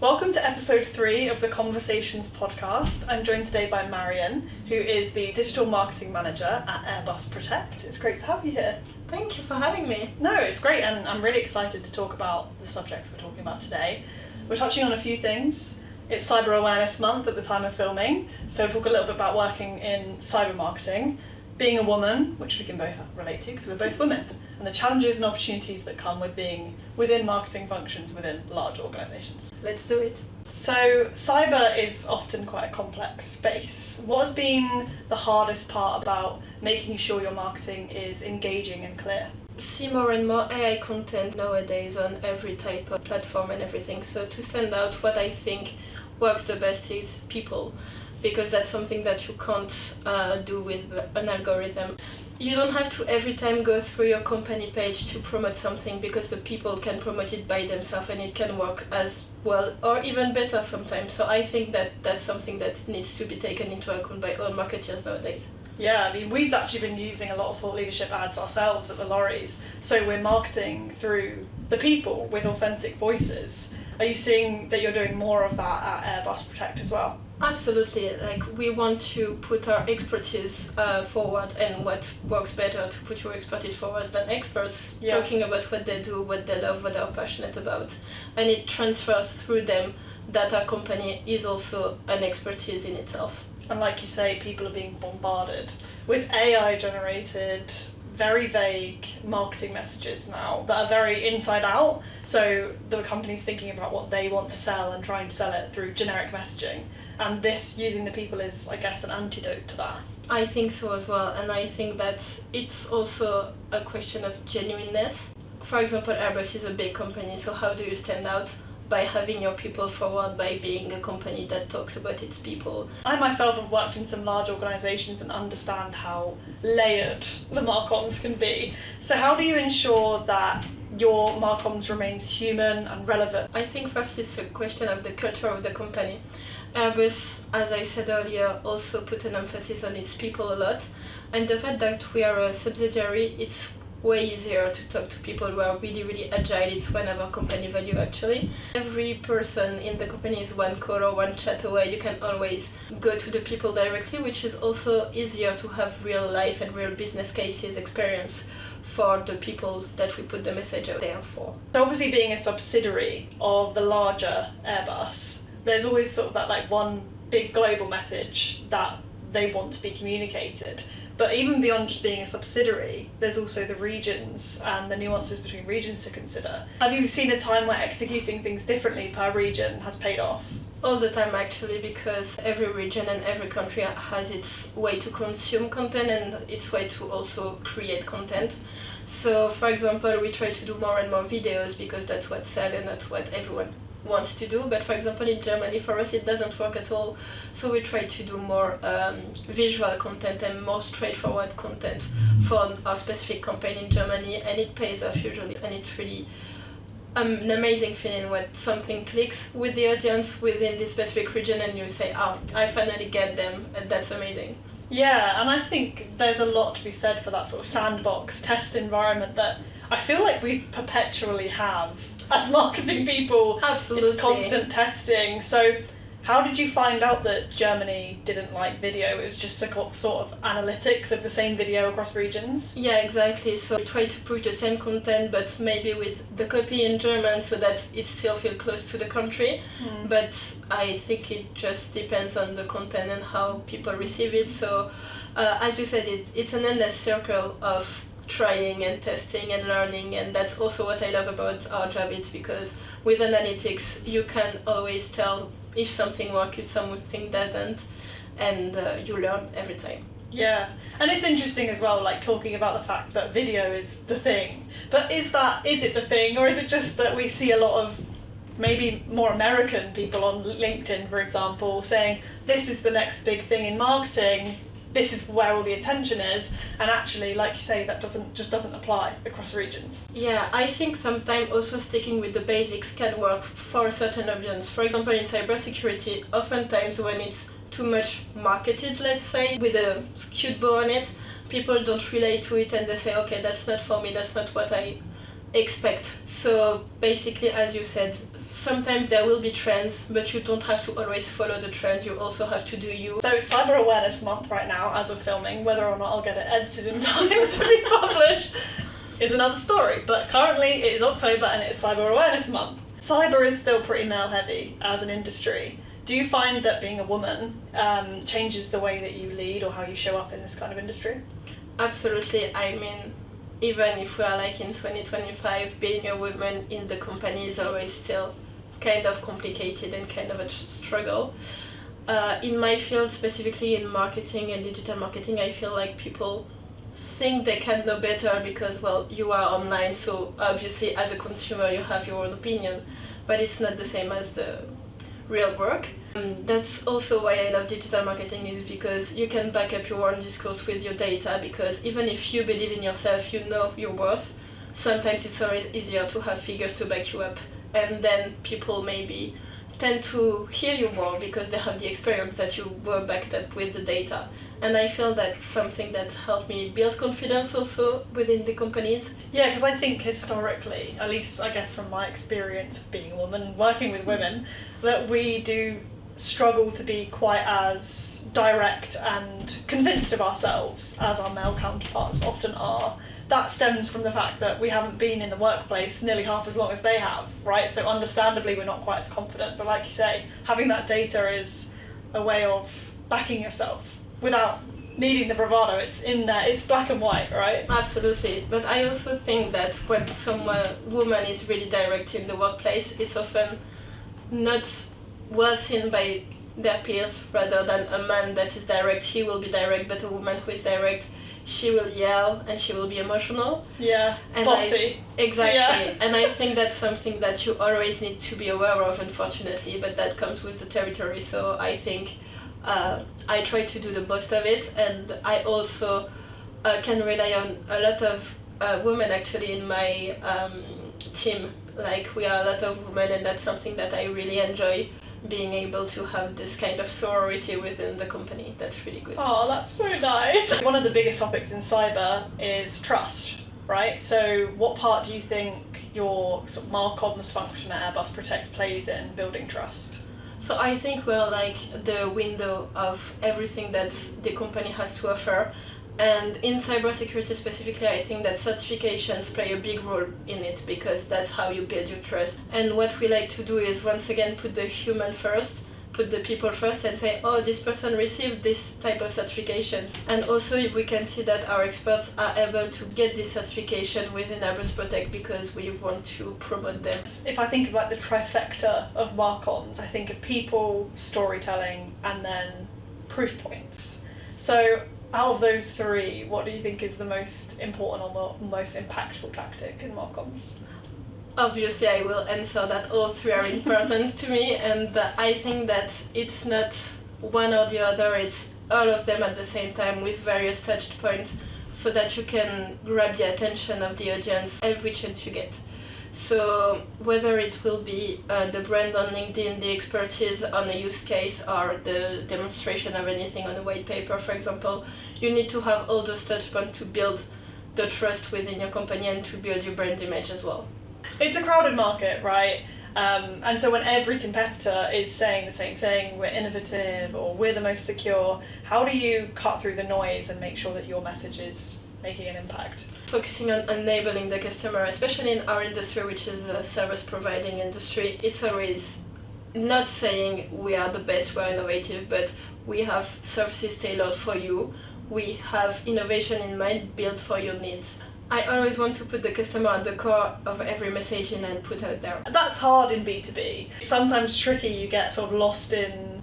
Welcome to episode 3 of the COMMversations podcast. I'm joined today by Marion, who is the digital marketing manager at Airbus Protect. It's great to have you here. Thank you for having me. No, it's great, and I'm really excited to talk about the subjects we're talking about today. We're touching on a few things. It's Cyber Awareness Month at the time of filming, so we'll talk a little bit about working in cyber marketing, being a woman, which we can both relate to because we're both women, and the challenges and opportunities that come with being within marketing functions within large organisations. Let's do it. So cyber is often quite a complex space. What has been the hardest part about making sure your marketing is engaging and clear? See more and more AI content nowadays on every type of platform and everything. So to stand out, what I think works the best is people, because that's something that you can't do with an algorithm. You don't have to every time go through your company page to promote something, because the people can promote it by themselves and it can work as well or even better sometimes. So I think that that's something that needs to be taken into account by all marketers nowadays. Yeah, I mean, we've actually been using a lot of thought leadership ads ourselves at the lorries. So we're marketing through the people with authentic voices. Are you seeing that you're doing more of that at Airbus Protect as well? Absolutely. Like, we want to put our expertise forward, and what works better to put your expertise forward than experts talking about what they do, what they love, what they're passionate about, and it transfers through them that our company is also an expertise in itself. And like you say, people are being bombarded with AI generated, very vague marketing messages now that are very inside out. So the company's thinking about what they want to sell and trying to sell it through generic messaging. And this, using the people, is, I guess, an antidote to that. I think so as well. And I think that it's also a question of genuineness. For example, Airbus is a big company, so how do you stand out? By having your people forward, by being a company that talks about its people. I myself have worked in some large organisations and understand how layered the marcoms can be. So how do you ensure that your marcoms remains human and relevant? I think first it's a question of the culture of the company. Airbus, as I said earlier, also put an emphasis on its people a lot, and the fact that we are a subsidiary, it's way easier to talk to people who are really, really agile. It's one of our company value actually. Every person in the company is one call or one chat away. You can always go to the people directly, which is also easier to have real life and real business cases experience for the people that we put the message out there for. So obviously, being a subsidiary of the larger Airbus, there's always sort of that like one big global message that they want to be communicated. But even beyond just being a subsidiary, there's also the regions and the nuances between regions to consider. Have you seen a time where executing things differently per region has paid off? All the time actually, because every region and every country has its way to consume content and its way to also create content. So for example, we try to do more and more videos because that's what sells and that's what everyone wants to do. But for example, in Germany, for us, it doesn't work at all. So we try to do more visual content and more straightforward content for our specific campaign in Germany, and it pays off usually. And it's really an amazing feeling when something clicks with the audience within this specific region and you say, oh, I finally get them, and that's amazing. Yeah, and I think there's a lot to be said for that sort of sandbox test environment that I feel like we perpetually have as marketing people. Absolutely. It's constant testing. So how did you find out that Germany didn't like video? It was just a sort of analytics of the same video across regions? Yeah, exactly. So we try to push the same content, but maybe with the copy in German so that it still feels close to the country. But I think it just depends on the content and how people receive it. So as you said, it's an endless circle of trying and testing and learning, and that's also what I love about our job. It's because with analytics you can always tell if something works, if something doesn't, and you learn every time. Yeah, and it's interesting as well, like talking about the fact that video is the thing, but is it the thing, or is it just that we see a lot of maybe more American people on LinkedIn, for example, saying this is the next big thing in marketing, this is where all the attention is, and actually, like you say, that doesn't apply across regions. Yeah, I think sometimes also sticking with the basics can work for a certain audience. For example, in cybersecurity, oftentimes when it's too much marketed, let's say, with a cute bow on it, people don't relate to it and they say, okay, that's not for me, that's not what I expect. So basically, as you said, sometimes there will be trends, but you don't have to always follow the trend. You also have to do you. So it's Cyber Awareness Month right now as of filming. Whether or not I'll get it edited in time to be published is another story. But currently it is October and it is Cyber Awareness Month. Cyber is still pretty male heavy as an industry. Do you find that being a woman changes the way that you lead or how you show up in this kind of industry? Absolutely. I mean, even if we are like in 2025, being a woman in the company is always still kind of complicated and kind of a struggle. In my field, specifically in marketing and digital marketing, I feel like people think they can know better because, well, you are online, so obviously as a consumer you have your own opinion, but it's not the same as the real work. That's also why I love digital marketing, is because you can back up your own discourse with your data, because even if you believe in yourself, you know your worth, sometimes it's always easier to have figures to back you up, and then people maybe tend to hear you more because they have the experience that you were backed up with the data. And I feel that's something that helped me build confidence also within the companies. Yeah, because I think historically, at least I guess from my experience of being a woman and working with women, that we do struggle to be quite as direct and convinced of ourselves as our male counterparts often are. That stems from the fact that we haven't been in the workplace nearly half as long as they have, right? So understandably we're not quite as confident, but like you say, having that data is a way of backing yourself without needing the bravado. It's in there, it's black and white, right? Absolutely, but I also think that when woman is really direct in the workplace, it's often not well seen by their peers, rather than a man that is direct, he will be direct, but a woman who is direct, she will yell and she will be emotional. Yeah, and bossy. Exactly, yeah. And I think that's something that you always need to be aware of, unfortunately, but that comes with the territory. So I think I try to do the most of it, and I also can rely on a lot of women actually in my team. Like, we are a lot of women, and that's something that I really enjoy, being able to have this kind of sorority within the company. That's really good. Oh, that's so nice. One of the biggest topics in cyber is trust, right? So what part do you think your sort of Marcom's function at Airbus Protect plays in building trust? So I think we're like the window of everything that the company has to offer. And in cybersecurity specifically, I think that certifications play a big role in it, because that's how you build your trust. And what we like to do is, once again, put the human first, put the people first, and say, oh, this person received this type of certifications. And also, if we can see that our experts are able to get this certification within Airbus Protect, because we want to promote them. If I think about the trifecta of Marcoms, I think of people, storytelling, and then proof points. So out of those three, what do you think is the most important or most impactful tactic in Marcoms? Obviously, I will answer that all three are important to me, and I think that it's not one or the other, it's all of them at the same time with various touch points, so that you can grab the attention of the audience every chance you get. So whether it will be the brand on LinkedIn, the expertise on a use case, or the demonstration of anything on a white paper, for example, you need to have all those touch points to build the trust within your company and to build your brand image as well. It's a crowded market, right? And so when every competitor is saying the same thing, we're innovative or we're the most secure, how do you cut through the noise and make sure that your message is making an impact? Focusing on enabling the customer, especially in our industry, which is a service providing industry, it's always not saying we are the best, we're innovative, but we have services tailored for you. We have innovation in mind, built for your needs. I always want to put the customer at the core of every messaging and put out there. That's hard in B2B. It's sometimes tricky, you get sort of lost in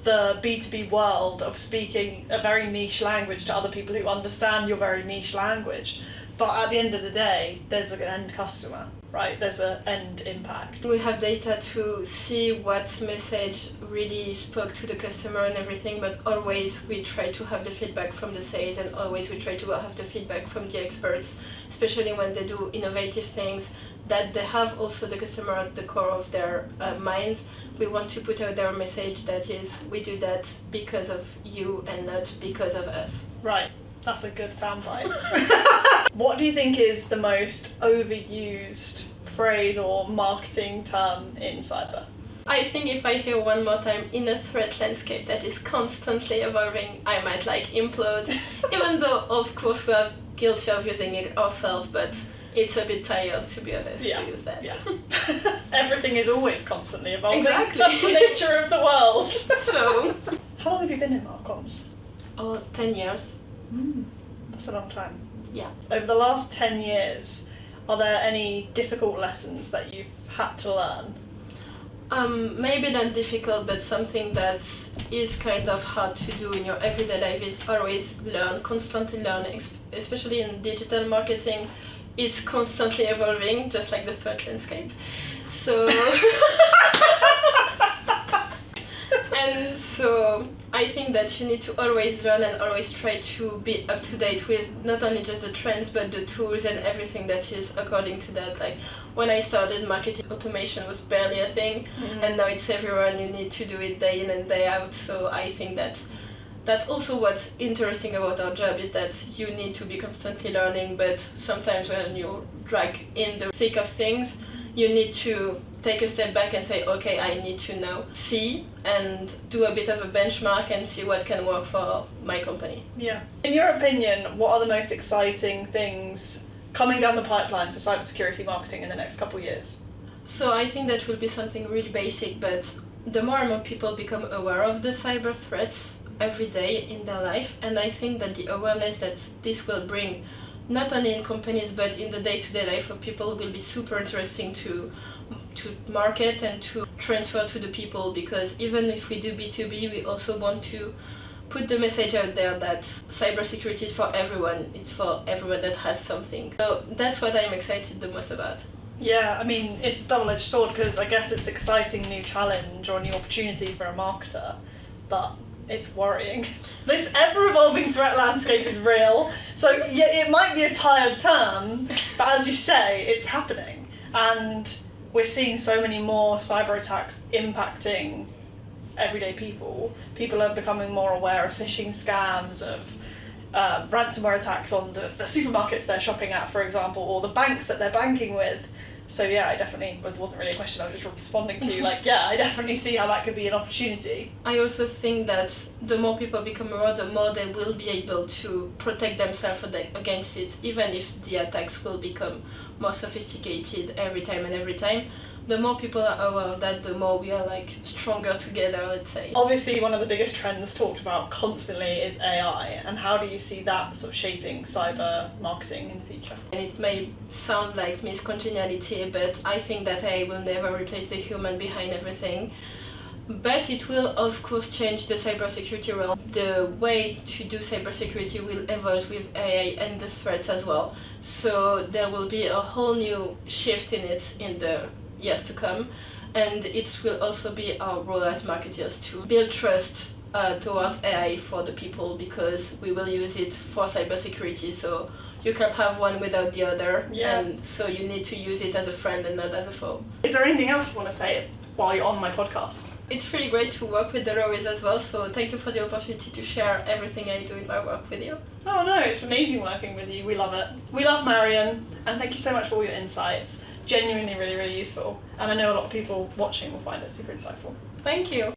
the B2B world of speaking a very niche language to other people who understand your very niche language. But at the end of the day, there's an end customer, right? There's an end impact. We have data to see what message really spoke to the customer and everything, but always we try to have the feedback from the sales, and always we try to have the feedback from the experts, especially when they do innovative things, that they have also the customer at the core of their mind. We want to put out their message that is, we do that because of you and not because of us. Right. That's a good soundbite. What do you think is the most overused phrase or marketing term in cyber? I think if I hear one more time in a threat landscape that is constantly evolving, I might like implode. Even though, of course, we are guilty of using it ourselves, but it's a bit tired, to be honest, to use that. Yeah. Everything is always constantly evolving. Exactly. That's the nature of the world. So, how long have you been in Marcoms? 10 years. That's a long time. Yeah. Over the last 10 years, are there any difficult lessons that you've had to learn? Maybe not difficult, but something that is kind of hard to do in your everyday life is always constantly learn, especially in digital marketing. It's constantly evolving, just like the threat landscape. So, and so I think that you need to always learn and always try to be up to date with not only just the trends, but the tools and everything that is according to that. Like when I started, marketing automation was barely a thing, and now it's everywhere and you need to do it day in and day out. So I think that's also what's interesting about our job, is that you need to be constantly learning, but sometimes when you drag in the thick of things, you need to take a step back and say, okay, I need to now see and do a bit of a benchmark and see what can work for my company. Yeah. In your opinion, what are the most exciting things coming down the pipeline for cybersecurity marketing in the next couple of years? So I think that will be something really basic, but the more and more people become aware of the cyber threats every day in their life, and I think that the awareness that this will bring, not only in companies but in the day-to-day life of people, will be super interesting to market and to transfer to the people, because even if we do B2B, we also want to put the message out there that cybersecurity is for everyone. It's for everyone that has something. So that's what I'm excited the most about. Yeah, I mean, it's a double-edged sword, because I guess it's exciting new challenge or new opportunity for a marketer, but it's worrying. This ever-evolving threat landscape is real, so yeah, it might be a tired term, but as you say, it's happening, and we're seeing so many more cyber attacks impacting everyday people. People are becoming more aware of phishing scams, of ransomware attacks on the supermarkets they're shopping at, for example, or the banks that they're banking with. So yeah, it wasn't really a question, I was just responding to you, like, yeah, I definitely see how that could be an opportunity. I also think that the more people become aware, the more they will be able to protect themselves against it, even if the attacks will become more sophisticated every time. The more people are aware of that, the more we are like stronger together, let's say. Obviously, one of the biggest trends talked about constantly is AI, and how do you see that sort of shaping cyber marketing in the future? And it may sound like miscongeniality, but I think that AI will never replace the human behind everything. But it will, of course, change the cybersecurity realm. The way to do cybersecurity will evolve with AI and the threats as well. So there will be a whole new shift in it in the years to come, and it will also be our role as marketers to build trust towards AI for the people, because we will use it for cybersecurity, so you can't have one without the other, and so you need to use it as a friend and not as a foe. Is there anything else you want to say while you're on my podcast? It's really great to work with Dolores as well, so thank you for the opportunity to share everything I do in my work with you. Oh no, it's amazing working with you, we love it. We love Marion, and thank you so much for all your insights. Genuinely really, really useful, and I know a lot of people watching will find it super insightful. Thank you.